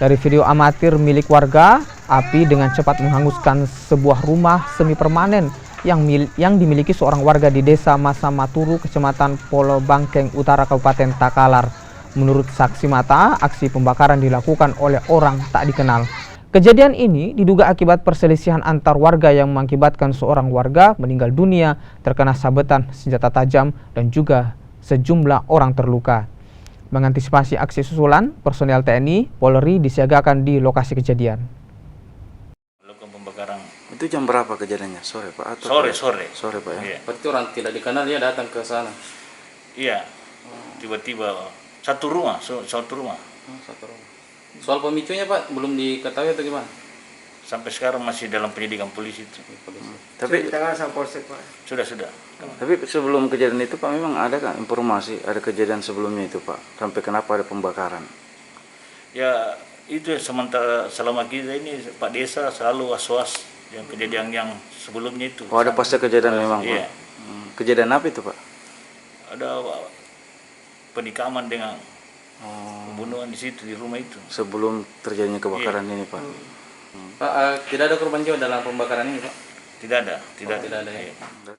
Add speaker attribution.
Speaker 1: Dari video amatir milik warga, api dengan cepat menghanguskan sebuah rumah semi permanen yang dimiliki seorang warga di Desa Masamaturu, Kecamatan Polo Bangkeng Utara, Kabupaten Takalar. Menurut saksi mata, aksi pembakaran dilakukan oleh orang tak dikenal. Kejadian ini diduga akibat perselisihan antar warga yang mengakibatkan seorang warga meninggal dunia terkena sabetan senjata tajam dan juga sejumlah orang terluka. Mengantisipasi aksi susulan, personel TNI, Polri disiagakan di lokasi kejadian.
Speaker 2: Melakukan pembakaran.
Speaker 3: Itu jam berapa kejadiannya? Sore Pak? Atau
Speaker 2: Sore.
Speaker 3: Sore Pak ya?
Speaker 2: Iya.
Speaker 4: Berarti orang tidak dikenal dia datang ke sana?
Speaker 2: Iya. Tiba-tiba satu rumah.
Speaker 4: Satu rumah. Soal pemicunya Pak, belum diketahui atau gimana?
Speaker 2: Sampai sekarang masih dalam penyidikan polisi itu.
Speaker 3: Tapi
Speaker 5: Tangan sama polsek Pak.
Speaker 2: Sudah.
Speaker 3: Tapi sebelum kejadian itu Pak, memang ada kan informasi ada kejadian sebelumnya itu Pak? Sampai kenapa ada pembakaran?
Speaker 2: Ya itu sementara selama kita ini Pak Desa selalu was-was yang kejadian yang sebelumnya itu.
Speaker 3: Oh, ada pasca kejadian memang Pak?
Speaker 2: Iya.
Speaker 3: Kejadian apa itu Pak?
Speaker 2: Ada penikaman dengan pembunuhan di situ, di rumah itu.
Speaker 3: Sebelum terjadinya kebakaran ini Pak?
Speaker 4: Pak, tidak ada korban jiwa dalam pembakaran ini Pak?
Speaker 2: Tidak ada.
Speaker 4: Tidak ada ya.
Speaker 2: Iya.